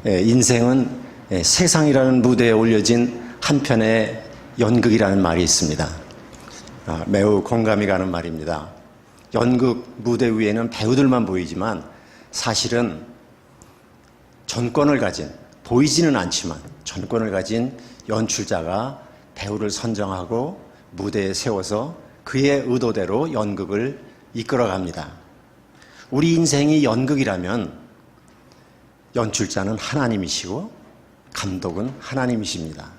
인생은 세상이라는 무대에 올려진 한 편의 연극이라는 말이 있습니다. 매우 공감이 가는 말입니다. 연극 무대 위에는 배우들만 보이지만 사실은 전권을 가진, 보이지는 않지만 전권을 가진 연출자가 배우를 선정하고 무대에 세워서 그의 의도대로 연극을 이끌어갑니다. 우리 인생이 연극이라면 연출자는 하나님이시고 감독은 하나님이십니다.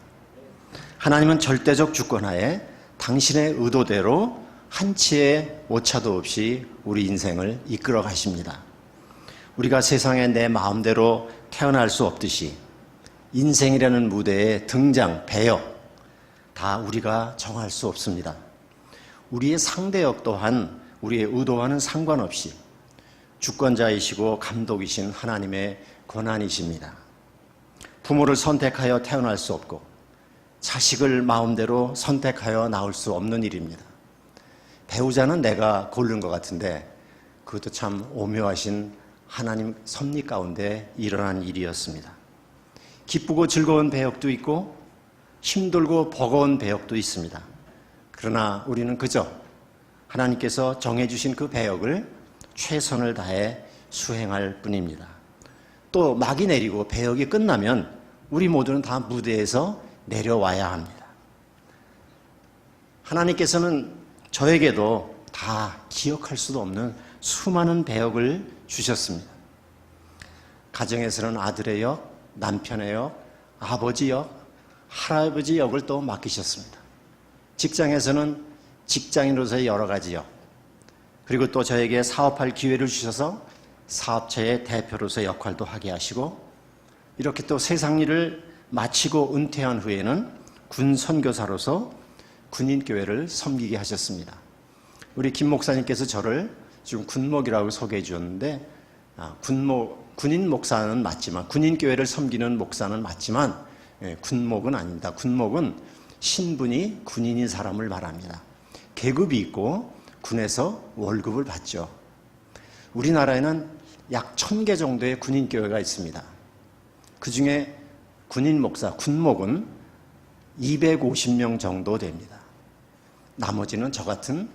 하나님은 절대적 주권하에 당신의 의도대로 한치의 오차도 없이 우리 인생을 이끌어 가십니다. 우리가 세상에 내 마음대로 태어날 수 없듯이 인생이라는 무대의 등장, 배역 다 우리가 정할 수 없습니다. 우리의 상대역 또한 우리의 의도와는 상관없이 주권자이시고 감독이신 하나님의 권한이십니다. 부모를 선택하여 태어날 수 없고 자식을 마음대로 선택하여 낳을 수 없는 일입니다. 배우자는 내가 고른 것 같은데 그것도 참 오묘하신 하나님 섭리 가운데 일어난 일이었습니다. 기쁘고 즐거운 배역도 있고 힘들고 버거운 배역도 있습니다. 그러나 우리는 그저 하나님께서 정해주신 그 배역을 최선을 다해 수행할 뿐입니다. 또 막이 내리고 배역이 끝나면 우리 모두는 다 무대에서 내려와야 합니다. 하나님께서는 저에게도 다 기억할 수도 없는 수많은 배역을 주셨습니다. 가정에서는 아들의 역, 남편의 역, 아버지 역, 할아버지 역을 또 맡기셨습니다. 직장에서는 직장인으로서의 여러 가지 역, 그리고 또 저에게 사업할 기회를 주셔서 사업체의 대표로서 역할도 하게 하시고, 이렇게 또 세상 일을 마치고 은퇴한 후에는 군 선교사로서 군인교회를 섬기게 하셨습니다. 우리 김 목사님께서 저를 지금 군목이라고 소개해 주었는데, 군인 목사는 맞지만, 군인교회를 섬기는 목사는 맞지만 군목은 아닙니다. 군목은 신분이 군인인 사람을 말합니다. 계급이 있고 군에서 월급을 받죠. 우리나라에는 약 1000개 정도의 군인교회가 있습니다. 그 중에 군인 목사, 군목은 250명 정도 됩니다. 나머지는 저 같은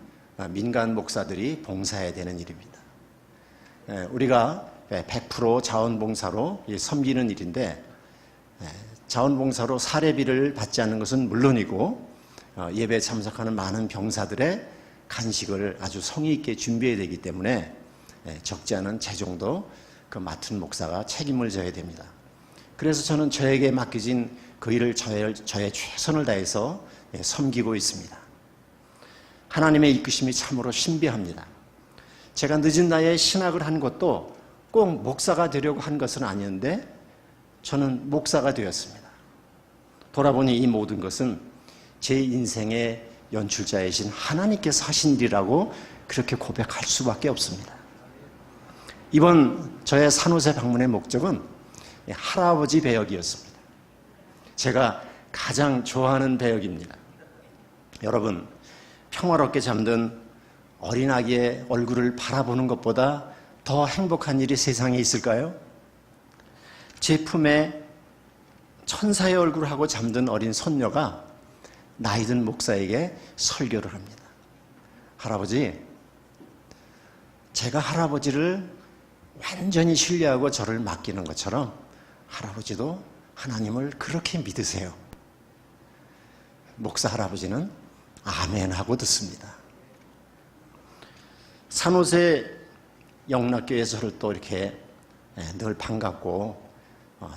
민간 목사들이 봉사해야 되는 일입니다. 우리가 100% 자원봉사로 섬기는 일인데, 자원봉사로 사례비를 받지 않는 것은 물론이고 예배에 참석하는 많은 병사들의 간식을 아주 성의 있게 준비해야 되기 때문에 적지 않은 재정도 그 맡은 목사가 책임을 져야 됩니다. 그래서 저는 저에게 맡겨진 그 일을 저의 최선을 다해서 섬기고 있습니다. 하나님의 이끄심이 참으로 신비합니다. 제가 늦은 나이에 신학을 한 것도 꼭 목사가 되려고 한 것은 아니었는데 저는 목사가 되었습니다. 돌아보니 이 모든 것은 제 인생의 연출자이신 하나님께서 하신 일이라고 그렇게 고백할 수밖에 없습니다. 이번 저의 산호세 방문의 목적은 할아버지 배역이었습니다. 제가 가장 좋아하는 배역입니다. 여러분, 평화롭게 잠든 어린아기의 얼굴을 바라보는 것보다 더 행복한 일이 세상에 있을까요? 제 품에 천사의 얼굴을 하고 잠든 어린 손녀가 나이든 목사에게 설교를 합니다. 할아버지, 제가 할아버지를 완전히 신뢰하고 저를 맡기는 것처럼 할아버지도 하나님을 그렇게 믿으세요. 목사 할아버지는 아멘 하고 듣습니다. 산호세 영락교회에서 저를 또 이렇게 늘 반갑고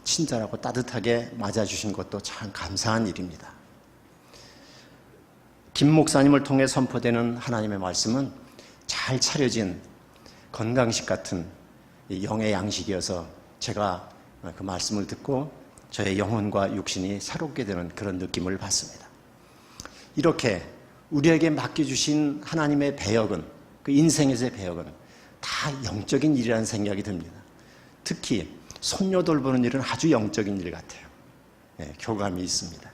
친절하고 따뜻하게 맞아주신 것도 참 감사한 일입니다. 김 목사님을 통해 선포되는 하나님의 말씀은 잘 차려진 건강식 같은 영의 양식이어서 제가 그 말씀을 듣고 저의 영혼과 육신이 새롭게 되는 그런 느낌을 받습니다. 이렇게 우리에게 맡겨주신 하나님의 배역은, 그 인생에서의 배역은 다 영적인 일이라는 생각이 듭니다. 특히 손녀 돌보는 일은 아주 영적인 일 같아요. 교감이 있습니다.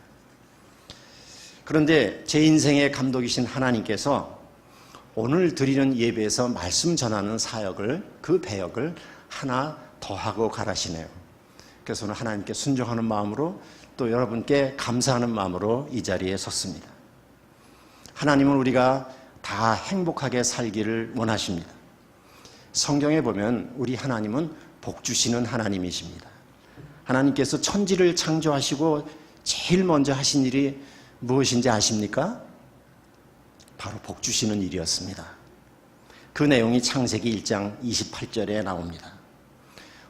그런데 제 인생의 감독이신 하나님께서 오늘 드리는 예배에서 말씀 전하는 사역을, 그 배역을 하나 더하고 가라시네요. 그래서 오늘 하나님께 순종하는 마음으로 또 여러분께 감사하는 마음으로 이 자리에 섰습니다. 하나님은 우리가 다 행복하게 살기를 원하십니다. 성경에 보면 우리 하나님은 복 주시는 하나님이십니다. 하나님께서 천지를 창조하시고 제일 먼저 하신 일이 무엇인지 아십니까? 바로 복 주시는 일이었습니다. 그 내용이 창세기 1장 28절에 나옵니다.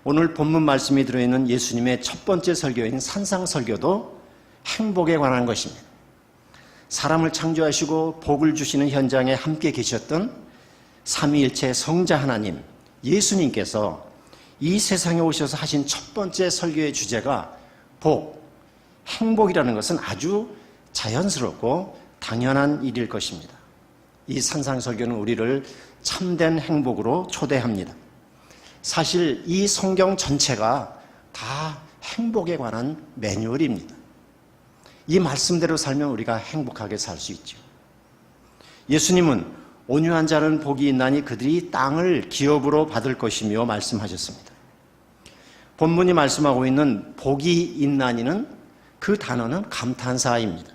오늘 본문 말씀이 들어있는 예수님의 첫 번째 설교인 산상설교도 행복에 관한 것입니다. 사람을 창조하시고 복을 주시는 현장에 함께 계셨던 삼위일체 성자 하나님 예수님께서 이 세상에 오셔서 하신 첫 번째 설교의 주제가 복, 행복이라는 것은 아주 자연스럽고 당연한 일일 것입니다. 이 산상설교는 우리를 참된 행복으로 초대합니다. 사실 이 성경 전체가 다 행복에 관한 매뉴얼입니다. 이 말씀대로 살면 우리가 행복하게 살 수 있죠. 예수님은 온유한 자는 복이 있나니 그들이 땅을 기업으로 받을 것이며 말씀하셨습니다. 본문이 말씀하고 있는 복이 있나니는 그 단어는 감탄사입니다.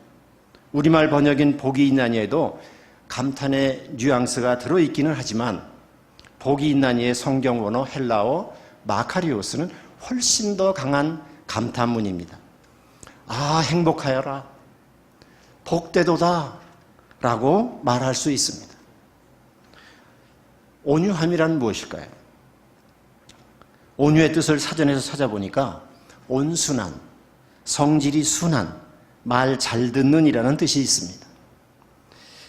우리말 번역인 복이 있나니에도 감탄의 뉘앙스가 들어있기는 하지만 복이 있나니의 성경 원어 헬라어 마카리오스는 훨씬 더 강한 감탄문입니다. 아, 행복하여라, 복되도다 라고 말할 수 있습니다. 온유함이란 무엇일까요? 온유의 뜻을 사전에서 찾아보니까 온순한, 성질이 순한, 말 잘 듣는 이라는 뜻이 있습니다.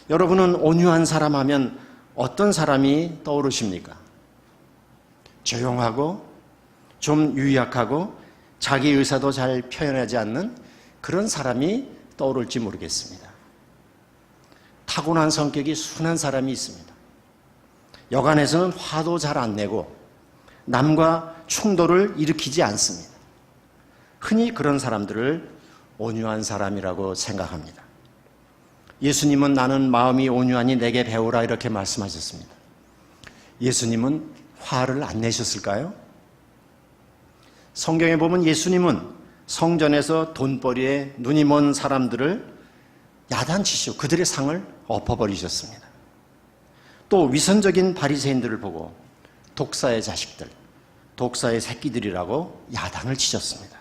여러분은 온유한 사람 하면 어떤 사람이 떠오르십니까? 조용하고 좀 유약하고 자기 의사도 잘 표현하지 않는 그런 사람이 떠오를지 모르겠습니다. 타고난 성격이 순한 사람이 있습니다. 여간에서는 화도 잘 안 내고 남과 충돌을 일으키지 않습니다. 흔히 그런 사람들을 온유한 사람이라고 생각합니다. 예수님은 나는 마음이 온유하니 내게 배우라 이렇게 말씀하셨습니다. 예수님은 화를 안 내셨을까요? 성경에 보면 예수님은 성전에서 돈벌이에 눈이 먼 사람들을 야단치시고 그들의 상을 엎어버리셨습니다. 또 위선적인 바리새인들을 보고 독사의 자식들, 독사의 새끼들이라고 야단을 치셨습니다.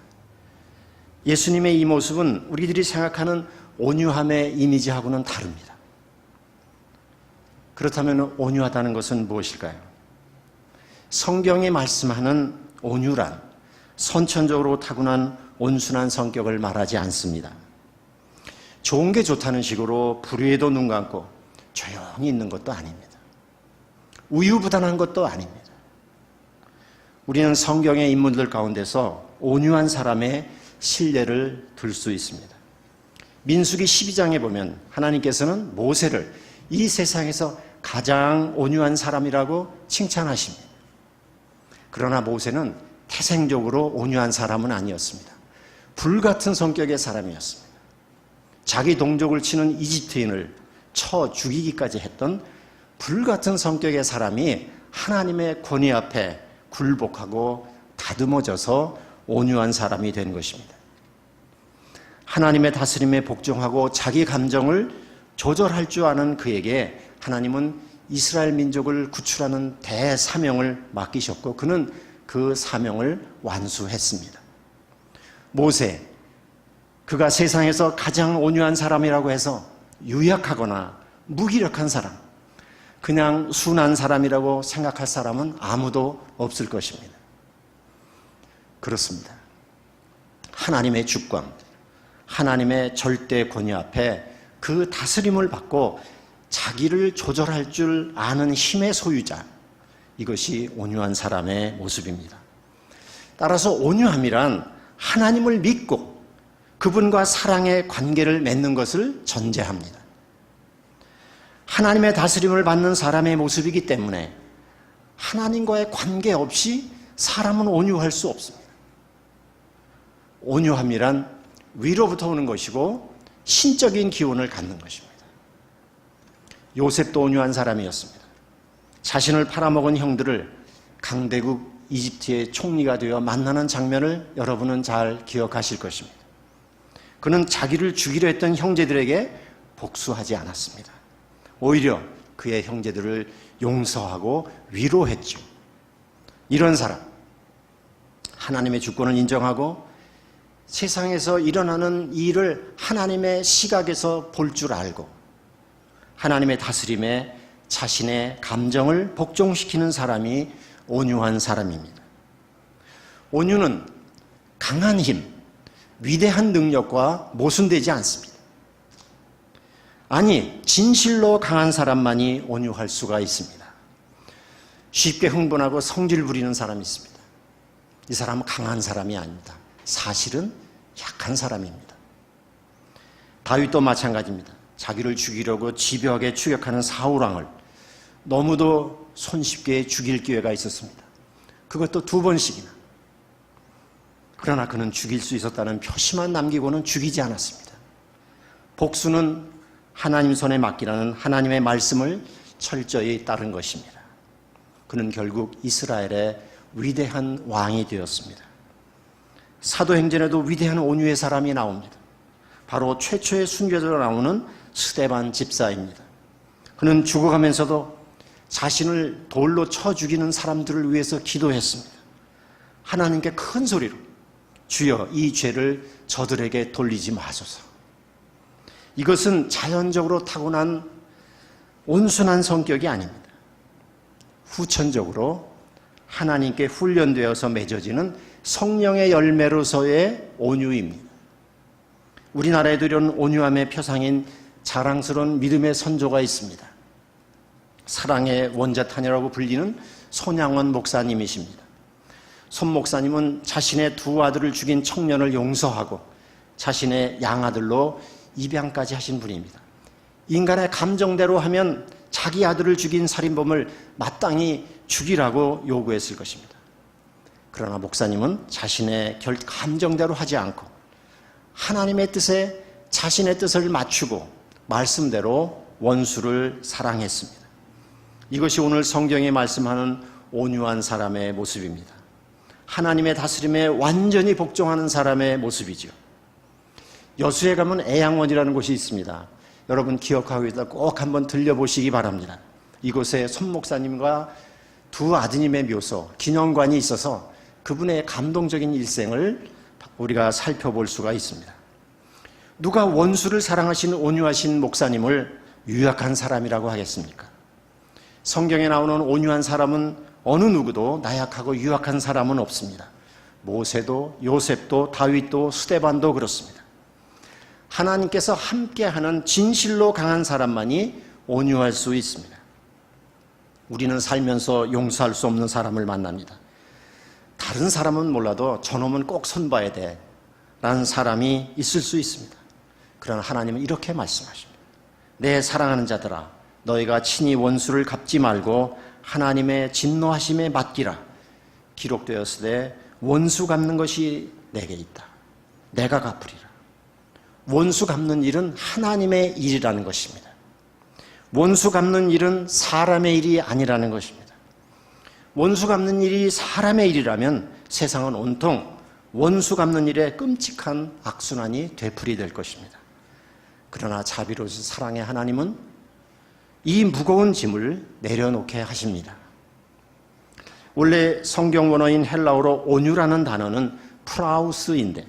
예수님의 이 모습은 우리들이 생각하는 온유함의 이미지하고는 다릅니다. 그렇다면 온유하다는 것은 무엇일까요? 성경이 말씀하는 온유란 선천적으로 타고난 온순한 성격을 말하지 않습니다. 좋은 게 좋다는 식으로 불의에도 눈 감고 조용히 있는 것도 아닙니다. 우유부단한 것도 아닙니다. 우리는 성경의 인물들 가운데서 온유한 사람의 신뢰를 들 수 있습니다. 민수기 12장에 보면 하나님께서는 모세를 이 세상에서 가장 온유한 사람이라고 칭찬하십니다. 그러나 모세는 태생적으로 온유한 사람은 아니었습니다. 불같은 성격의 사람이었습니다. 자기 동족을 치는 이집트인을 쳐 죽이기까지 했던 불같은 성격의 사람이 하나님의 권위 앞에 굴복하고 다듬어져서 온유한 사람이 된 것입니다. 하나님의 다스림에 복종하고 자기 감정을 조절할 줄 아는 그에게 하나님은 이스라엘 민족을 구출하는 대사명을 맡기셨고 그는 그 사명을 완수했습니다. 모세, 그가 세상에서 가장 온유한 사람이라고 해서 유약하거나 무기력한 사람, 그냥 순한 사람이라고 생각할 사람은 아무도 없을 것입니다. 그렇습니다. 하나님의 주권, 하나님의 절대 권위 앞에 그 다스림을 받고 자기를 조절할 줄 아는 힘의 소유자, 이것이 온유한 사람의 모습입니다. 따라서 온유함이란 하나님을 믿고 그분과 사랑의 관계를 맺는 것을 전제합니다. 하나님의 다스림을 받는 사람의 모습이기 때문에 하나님과의 관계 없이 사람은 온유할 수 없습니다. 온유함이란 위로부터 오는 것이고 신적인 기운을 갖는 것입니다. 요셉도 온유한 사람이었습니다. 자신을 팔아먹은 형들을 강대국 이집트의 총리가 되어 만나는 장면을 여러분은 잘 기억하실 것입니다. 그는 자기를 죽이려 했던 형제들에게 복수하지 않았습니다. 오히려 그의 형제들을 용서하고 위로했죠. 이런 사람, 하나님의 주권을 인정하고 세상에서 일어나는 일을 하나님의 시각에서 볼 줄 알고 하나님의 다스림에 자신의 감정을 복종시키는 사람이 온유한 사람입니다. 온유는 강한 힘, 위대한 능력과 모순되지 않습니다. 아니, 진실로 강한 사람만이 온유할 수가 있습니다. 쉽게 흥분하고 성질 부리는 사람이 있습니다. 이 사람은 강한 사람이 아닙니다. 사실은 약한 사람입니다. 다윗도 마찬가지입니다. 자기를 죽이려고 집요하게 추격하는 사울왕을 너무도 손쉽게 죽일 기회가 있었습니다. 그것도 2번씩이나. 그러나 그는 죽일 수 있었다는 표시만 남기고는 죽이지 않았습니다. 복수는 하나님 손에 맡기라는 하나님의 말씀을 철저히 따른 것입니다. 그는 결국 이스라엘의 위대한 왕이 되었습니다. 사도행전에도 위대한 온유의 사람이 나옵니다. 바로 최초의 순교자로 나오는 스데반 집사입니다. 그는 죽어가면서도 자신을 돌로 쳐 죽이는 사람들을 위해서 기도했습니다. 하나님께 큰 소리로 주여 이 죄를 저들에게 돌리지 마소서. 이것은 자연적으로 타고난 온순한 성격이 아닙니다. 후천적으로 하나님께 훈련되어서 맺어지는 성령의 열매로서의 온유입니다. 우리나라에도 이런 온유함의 표상인 자랑스러운 믿음의 선조가 있습니다. 사랑의 원자탄이라고 불리는 손양원 목사님이십니다. 손 목사님은 자신의 2 아들을 죽인 청년을 용서하고 자신의 양아들로 입양까지 하신 분입니다. 인간의 감정대로 하면 자기 아들을 죽인 살인범을 마땅히 죽이라고 요구했을 것입니다. 그러나 목사님은 자신의 감정대로 하지 않고 하나님의 뜻에 자신의 뜻을 맞추고 말씀대로 원수를 사랑했습니다. 이것이 오늘 성경이 말씀하는 온유한 사람의 모습입니다. 하나님의 다스림에 완전히 복종하는 사람의 모습이죠. 여수에 가면 애양원이라는 곳이 있습니다. 여러분 기억하고 있다 꼭 한번 들려보시기 바랍니다. 이곳에 손 목사님과 2 아드님의 묘소, 기념관이 있어서 그분의 감동적인 일생을 우리가 살펴볼 수가 있습니다. 누가 원수를 사랑하시는 온유하신 목사님을 유약한 사람이라고 하겠습니까? 성경에 나오는 온유한 사람은 어느 누구도 나약하고 유약한 사람은 없습니다. 모세도 요셉도 다윗도 스데반도 그렇습니다. 하나님께서 함께하는 진실로 강한 사람만이 온유할 수 있습니다. 우리는 살면서 용서할 수 없는 사람을 만납니다. 다른 사람은 몰라도 저놈은 꼭 손봐야 돼 라는 사람이 있을 수 있습니다. 그러나 하나님은 이렇게 말씀하십니다. 내 사랑하는 자들아 너희가 친히 원수를 갚지 말고 하나님의 진노하심에 맡기라. 기록되었으되 원수 갚는 것이 내게 있다. 내가 갚으리라. 원수 갚는 일은 하나님의 일이라는 것입니다. 원수 갚는 일은 사람의 일이 아니라는 것입니다. 원수 갚는 일이 사람의 일이라면 세상은 온통 원수 갚는 일에 끔찍한 악순환이 되풀이될 것입니다. 그러나 자비로우신 사랑의 하나님은 이 무거운 짐을 내려놓게 하십니다. 원래 성경 원어인 헬라어로 온유라는 단어는 프라우스인데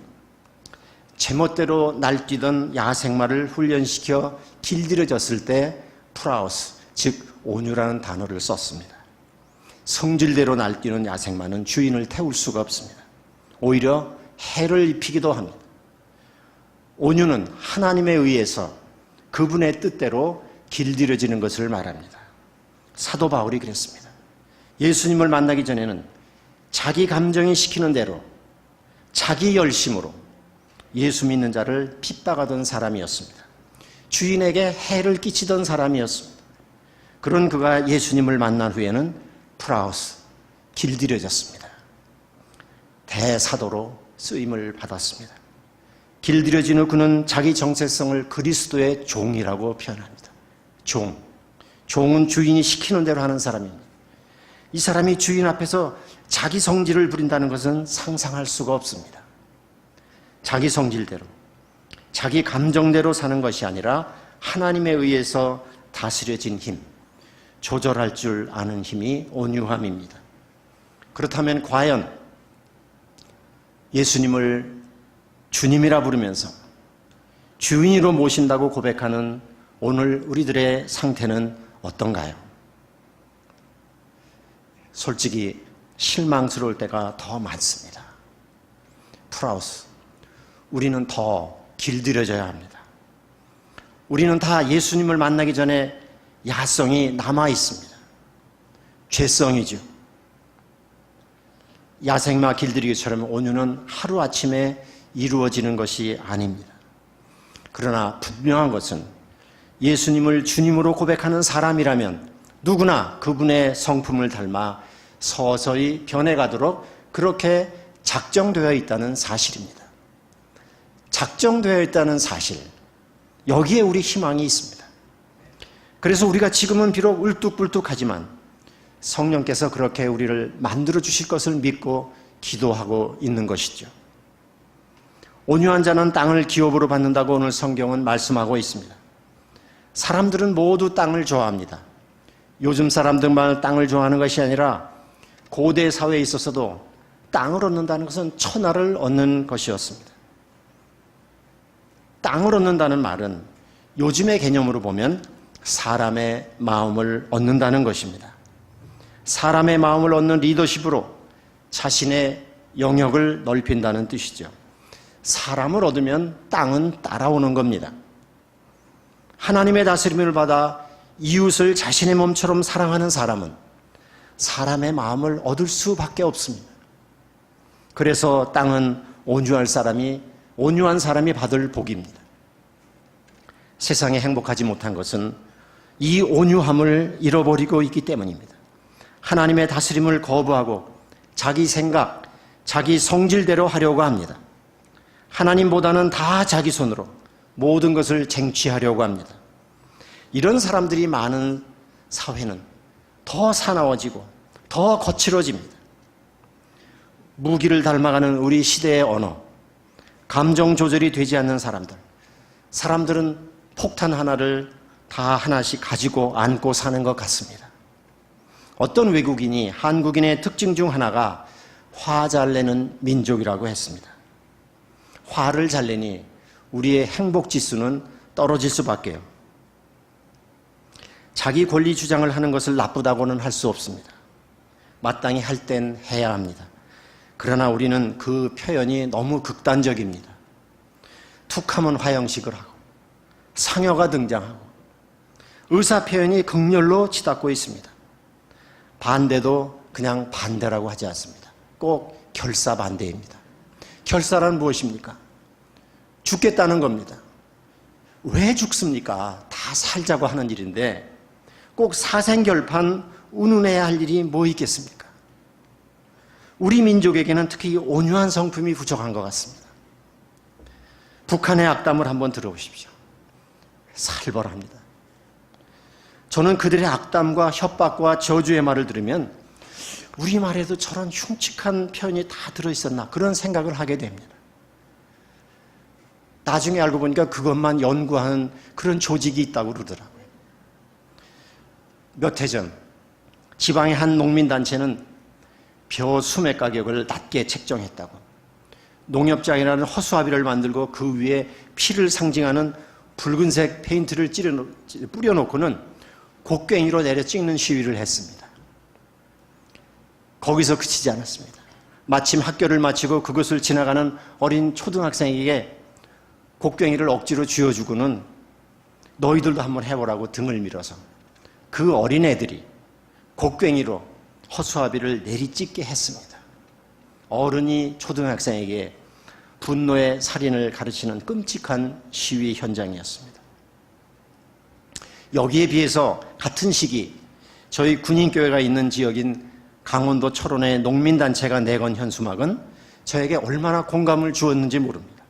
제멋대로 날뛰던 야생마를 훈련시켜 길들여졌을 때 프라우스, 즉 온유라는 단어를 썼습니다. 성질대로 날뛰는 야생마는 주인을 태울 수가 없습니다. 오히려 해를 입히기도 합니다. 온유는 하나님에 의해서 그분의 뜻대로 길들여지는 것을 말합니다. 사도 바울이 그랬습니다. 예수님을 만나기 전에는 자기 감정이 시키는 대로 자기 열심으로 예수 믿는 자를 핍박하던 사람이었습니다. 주인에게 해를 끼치던 사람이었습니다. 그런 그가 예수님을 만난 후에는 프라우스, 길들여졌습니다. 대사도로 쓰임을 받았습니다. 길들여진 후 그는 자기 정체성을 그리스도의 종이라고 표현합니다. 종은 주인이 시키는 대로 하는 사람입니다. 이 사람이 주인 앞에서 자기 성질을 부린다는 것은 상상할 수가 없습니다. 자기 성질대로, 자기 감정대로 사는 것이 아니라 하나님에 의해서 다스려진 힘, 조절할 줄 아는 힘이 온유함입니다. 그렇다면 과연 예수님을 주님이라 부르면서 주인으로 모신다고 고백하는 오늘 우리들의 상태는 어떤가요? 솔직히 실망스러울 때가 더 많습니다. 프라우스, 우리는 더 길들여져야 합니다. 우리는 다 예수님을 만나기 전에 야성이 남아 있습니다. 죄성이죠. 야생마 길들이기처럼 온유는 하루아침에 이루어지는 것이 아닙니다. 그러나 분명한 것은 예수님을 주님으로 고백하는 사람이라면 누구나 그분의 성품을 닮아 서서히 변해가도록 그렇게 작정되어 있다는 사실입니다. 작정되어 있다는 사실, 여기에 우리 희망이 있습니다. 그래서 우리가 지금은 비록 울뚝불뚝하지만 성령께서 그렇게 우리를 만들어 주실 것을 믿고 기도하고 있는 것이죠. 온유한 자는 땅을 기업으로 받는다고 오늘 성경은 말씀하고 있습니다. 사람들은 모두 땅을 좋아합니다. 요즘 사람들만 땅을 좋아하는 것이 아니라 고대 사회에 있어서도 땅을 얻는다는 것은 천하를 얻는 것이었습니다. 땅을 얻는다는 말은 요즘의 개념으로 보면 사람의 마음을 얻는다는 것입니다. 사람의 마음을 얻는 리더십으로 자신의 영역을 넓힌다는 뜻이죠. 사람을 얻으면 땅은 따라오는 겁니다. 하나님의 다스림을 받아 이웃을 자신의 몸처럼 사랑하는 사람은 사람의 마음을 얻을 수밖에 없습니다. 그래서 땅은 온유한 사람이 받을 복입니다. 세상에 행복하지 못한 것은 이 온유함을 잃어버리고 있기 때문입니다. 하나님의 다스림을 거부하고 자기 생각, 자기 성질대로 하려고 합니다. 하나님보다는 다 자기 손으로 모든 것을 쟁취하려고 합니다. 이런 사람들이 많은 사회는 더 사나워지고 더 거칠어집니다. 무기를 닮아가는 우리 시대의 언어, 감정 조절이 되지 않는 사람들은 폭탄 하나를 다 하나씩 가지고 안고 사는 것 같습니다. 어떤 외국인이 한국인의 특징 중 하나가 화 잘 내는 민족이라고 했습니다. 화를 잘 내니 우리의 행복 지수는 떨어질 수밖에요. 자기 권리 주장을 하는 것을 나쁘다고는 할 수 없습니다. 마땅히 할 땐 해야 합니다. 그러나 우리는 그 표현이 너무 극단적입니다. 툭하면 화형식을 하고 상여가 등장하고 의사 표현이 극렬로 치닫고 있습니다. 반대도 그냥 반대라고 하지 않습니다. 꼭 결사반대입니다. 결사란 무엇입니까? 죽겠다는 겁니다. 왜 죽습니까? 다 살자고 하는 일인데 꼭 사생결판 운운해야 할 일이 뭐 있겠습니까? 우리 민족에게는 특히 온유한 성품이 부족한 것 같습니다. 북한의 악담을 한번 들어보십시오. 살벌합니다. 저는 그들의 악담과 협박과 저주의 말을 들으면 우리말에도 저런 흉측한 표현이 다 들어있었나 그런 생각을 하게 됩니다. 나중에 알고 보니까 그것만 연구하는 그런 조직이 있다고 그러더라고요. 몇 해 전 지방의 한 농민단체는 벼 수매 가격을 낮게 책정했다고 농협장이라는 허수아비를 만들고 그 위에 피를 상징하는 붉은색 페인트를 뿌려놓고는 곡괭이로 내려 찍는 시위를 했습니다. 거기서 그치지 않았습니다. 마침 학교를 마치고 그것을 지나가는 어린 초등학생에게 곡괭이를 억지로 쥐어주고는 너희들도 한번 해보라고 등을 밀어서 그 어린애들이 곡괭이로 허수아비를 내리찍게 했습니다. 어른이 초등학생에게 분노의 살인을 가르치는 끔찍한 시위 현장이었습니다. 여기에 비해서 같은 시기 저희 군인교회가 있는 지역인 강원도 철원의 농민단체가 내건 현수막은 저에게 얼마나 공감을 주었는지 모릅니다.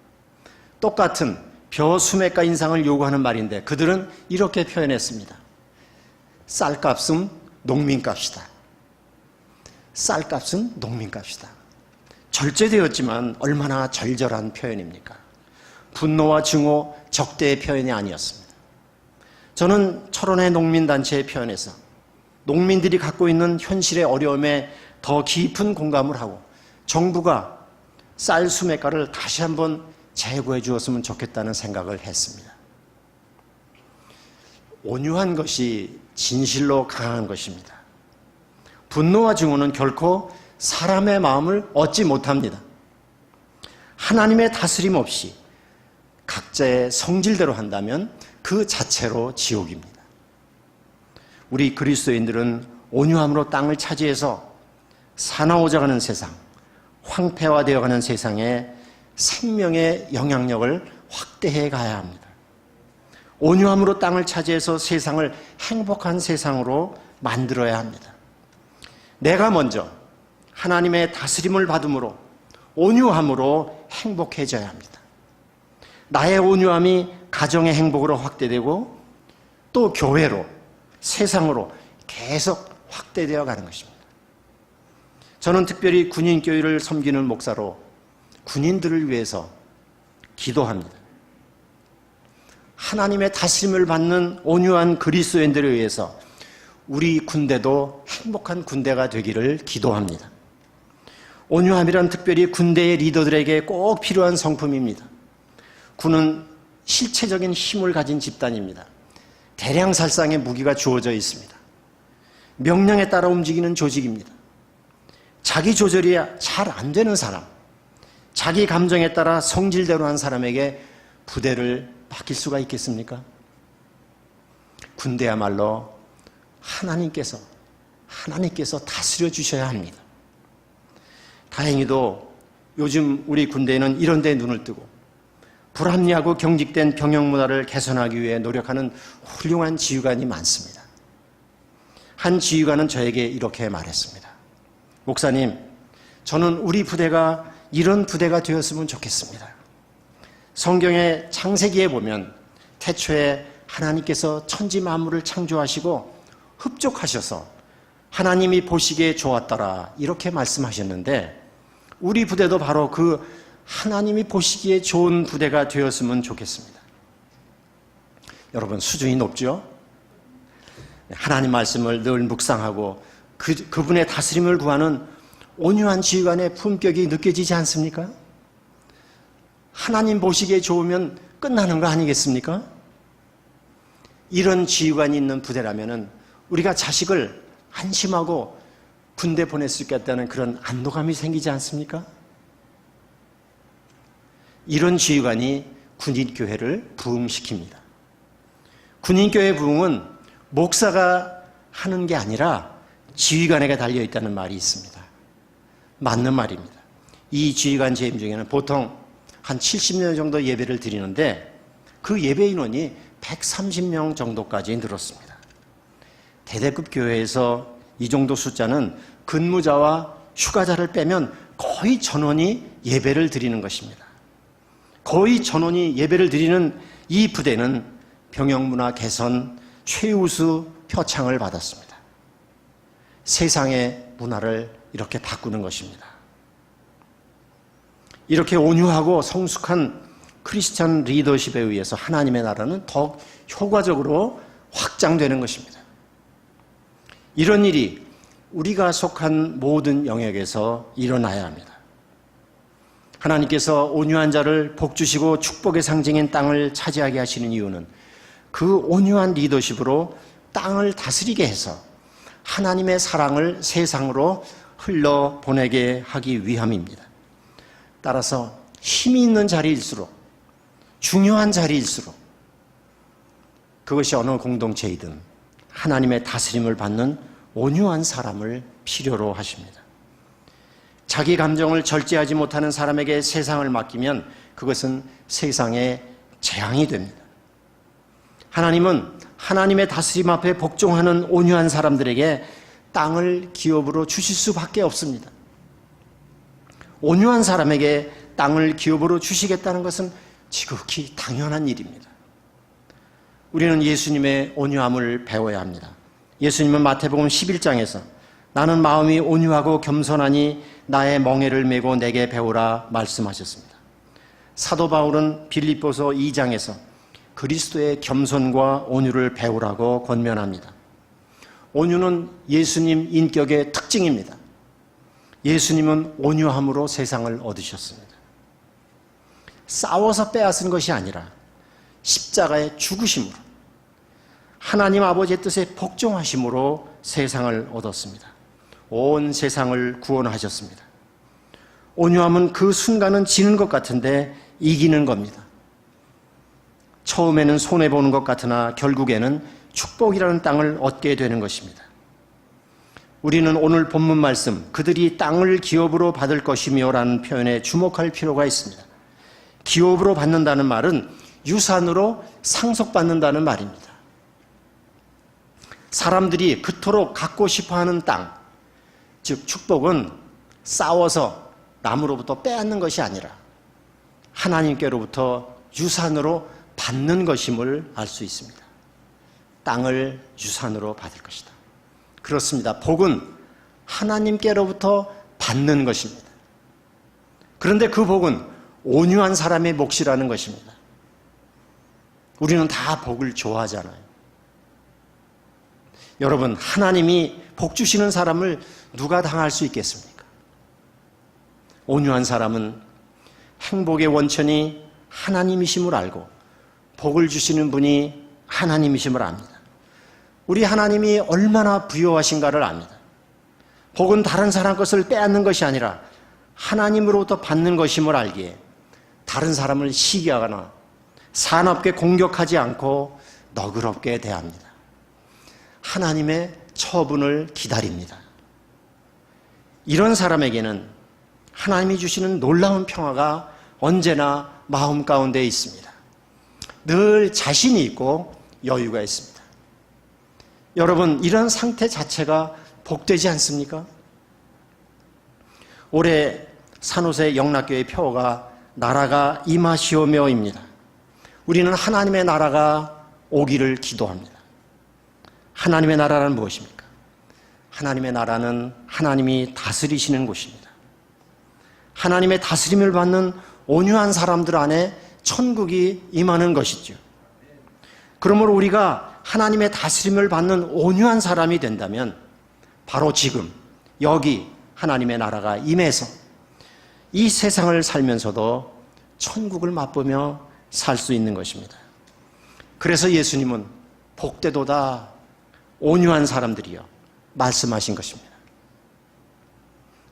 똑같은 벼 수매가 인상을 요구하는 말인데 그들은 이렇게 표현했습니다. 쌀값은 농민값이다. 쌀값은 농민값이다. 절제되었지만 얼마나 절절한 표현입니까? 분노와 증오, 적대의 표현이 아니었습니다. 저는 철원의 농민단체의 표현에서 농민들이 갖고 있는 현실의 어려움에 더 깊은 공감을 하고 정부가 쌀 수매가를 다시 한번 제고해 주었으면 좋겠다는 생각을 했습니다. 온유한 것이 진실로 강한 것입니다. 분노와 증오는 결코 사람의 마음을 얻지 못합니다. 하나님의 다스림 없이 각자의 성질대로 한다면 그 자체로 지옥입니다. 우리 그리스도인들은 온유함으로 땅을 차지해서 사나워져가는 세상, 황폐화되어가는 세상에 생명의 영향력을 확대해 가야 합니다. 온유함으로 땅을 차지해서 세상을 행복한 세상으로 만들어야 합니다. 내가 먼저 하나님의 다스림을 받음으로 온유함으로 행복해져야 합니다. 나의 온유함이 가정의 행복으로 확대되고 또 교회로, 세상으로 계속 확대되어 가는 것입니다. 저는 특별히 군인교회를 섬기는 목사로 군인들을 위해서 기도합니다. 하나님의 다스림을 받는 온유한 그리스도인들에 의해서 우리 군대도 행복한 군대가 되기를 기도합니다. 온유함이란 특별히 군대의 리더들에게 꼭 필요한 성품입니다. 군은 실체적인 힘을 가진 집단입니다. 대량살상의 무기가 주어져 있습니다. 명령에 따라 움직이는 조직입니다. 자기 조절이 잘 안 되는 사람, 자기 감정에 따라 성질대로 한 사람에게 부대를 맡길 수가 있겠습니까? 군대야말로 하나님께서 다스려 주셔야 합니다. 다행히도 요즘 우리 군대에는 이런 데 눈을 뜨고 불합리하고 경직된 병영 문화를 개선하기 위해 노력하는 훌륭한 지휘관이 많습니다. 한 지휘관은 저에게 이렇게 말했습니다. 목사님, 저는 우리 부대가 이런 부대가 되었으면 좋겠습니다. 성경의 창세기에 보면 태초에 하나님께서 천지 만물을 창조하시고 흡족하셔서 하나님이 보시기에 좋았더라 이렇게 말씀하셨는데 우리 부대도 바로 그 하나님이 보시기에 좋은 부대가 되었으면 좋겠습니다. 여러분 수준이 높죠? 하나님 말씀을 늘 묵상하고 그분의 다스림을 구하는 온유한 지휘관의 품격이 느껴지지 않습니까? 하나님 보시기에 좋으면 끝나는 거 아니겠습니까? 이런 지휘관이 있는 부대라면 우리가 자식을 안심하고 군대 보낼 수 있겠다는 그런 안도감이 생기지 않습니까? 이런 지휘관이 군인교회를 부흥시킵니다. 군인교회 부흥은 목사가 하는 게 아니라 지휘관에게 달려있다는 말이 있습니다. 맞는 말입니다. 이 지휘관 재임 중에는 보통 한 70명 정도 예배를 드리는데 그 예배 인원이 130명 정도까지 늘었습니다. 대대급 교회에서 이 정도 숫자는 근무자와 휴가자를 빼면 거의 전원이 예배를 드리는 것입니다. 거의 전원이 예배를 드리는 이 부대는 병영문화 개선 최우수 표창을 받았습니다. 세상의 문화를 이렇게 바꾸는 것입니다. 이렇게 온유하고 성숙한 크리스찬 리더십에 의해서 하나님의 나라는 더욱 효과적으로 확장되는 것입니다. 이런 일이 우리가 속한 모든 영역에서 일어나야 합니다. 하나님께서 온유한 자를 복 주시고 축복의 상징인 땅을 차지하게 하시는 이유는 그 온유한 리더십으로 땅을 다스리게 해서 하나님의 사랑을 세상으로 흘러보내게 하기 위함입니다. 따라서 힘이 있는 자리일수록 중요한 자리일수록 그것이 어느 공동체이든 하나님의 다스림을 받는 온유한 사람을 필요로 하십니다. 자기 감정을 절제하지 못하는 사람에게 세상을 맡기면 그것은 세상의 재앙이 됩니다. 하나님은 하나님의 다스림 앞에 복종하는 온유한 사람들에게 땅을 기업으로 주실 수밖에 없습니다. 온유한 사람에게 땅을 기업으로 주시겠다는 것은 지극히 당연한 일입니다. 우리는 예수님의 온유함을 배워야 합니다. 예수님은 마태복음 11장에서 나는 마음이 온유하고 겸손하니 나의 멍에를 메고 내게 배우라 말씀하셨습니다. 사도 바울은 빌립보서 2장에서 그리스도의 겸손과 온유를 배우라고 권면합니다. 온유는 예수님 인격의 특징입니다. 예수님은 온유함으로 세상을 얻으셨습니다. 싸워서 빼앗은 것이 아니라 십자가의 죽으심으로, 하나님 아버지의 뜻에 복종하심으로 세상을 얻었습니다. 온 세상을 구원하셨습니다. 온유함은 그 순간은 지는 것 같은데 이기는 겁니다. 처음에는 손해보는 것 같으나 결국에는 축복이라는 땅을 얻게 되는 것입니다. 우리는 오늘 본문 말씀, 그들이 땅을 기업으로 받을 것이며 라는 표현에 주목할 필요가 있습니다. 기업으로 받는다는 말은 유산으로 상속받는다는 말입니다. 사람들이 그토록 갖고 싶어하는 땅, 즉 축복은 싸워서 남으로부터 빼앗는 것이 아니라 하나님께로부터 유산으로 받는 것임을 알 수 있습니다. 땅을 유산으로 받을 것이다. 그렇습니다. 복은 하나님께로부터 받는 것입니다. 그런데 그 복은 온유한 사람의 몫이라는 것입니다. 우리는 다 복을 좋아하잖아요. 여러분, 하나님이 복 주시는 사람을 누가 당할 수 있겠습니까? 온유한 사람은 행복의 원천이 하나님이심을 알고 복을 주시는 분이 하나님이심을 압니다. 우리 하나님이 얼마나 부요하신가를 압니다. 복은 다른 사람 것을 빼앗는 것이 아니라 하나님으로부터 받는 것임을 알기에 다른 사람을 시기하거나 사납게 공격하지 않고 너그럽게 대합니다. 하나님의 처분을 기다립니다. 이런 사람에게는 하나님이 주시는 놀라운 평화가 언제나 마음 가운데 있습니다. 늘 자신이 있고 여유가 있습니다. 여러분, 이런 상태 자체가 복되지 않습니까? 올해 산호세 영락교회 표어가 나라가 임하시오며입니다. 우리는 하나님의 나라가 오기를 기도합니다. 하나님의 나라는 무엇입니까? 하나님의 나라는 하나님이 다스리시는 곳입니다. 하나님의 다스림을 받는 온유한 사람들 안에 천국이 임하는 것이죠. 그러므로 우리가 하나님의 다스림을 받는 온유한 사람이 된다면 바로 지금 여기 하나님의 나라가 임해서 이 세상을 살면서도 천국을 맛보며 살 수 있는 것입니다. 그래서 예수님은 복되도다 온유한 사람들이여 말씀하신 것입니다.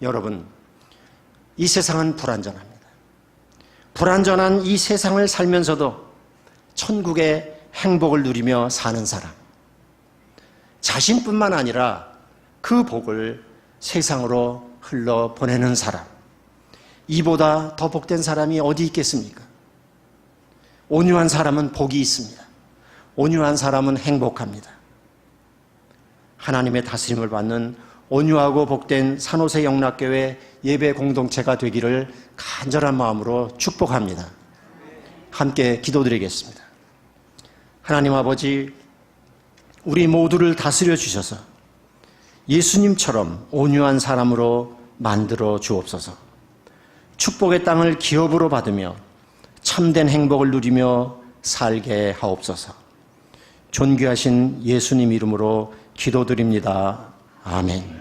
여러분, 이 세상은 불완전합니다. 불완전한 이 세상을 살면서도 천국의 행복을 누리며 사는 사람, 자신뿐만 아니라 그 복을 세상으로 흘러보내는 사람, 이보다 더 복된 사람이 어디 있겠습니까? 온유한 사람은 복이 있습니다. 온유한 사람은 행복합니다. 하나님의 다스림을 받는 온유하고 복된 산호세 영락교회 예배 공동체가 되기를 간절한 마음으로 축복합니다. 함께 기도드리겠습니다. 하나님 아버지, 우리 모두를 다스려 주셔서 예수님처럼 온유한 사람으로 만들어 주옵소서. 축복의 땅을 기업으로 받으며 참된 행복을 누리며 살게 하옵소서. 존귀하신 예수님 이름으로 기도드립니다. 아멘.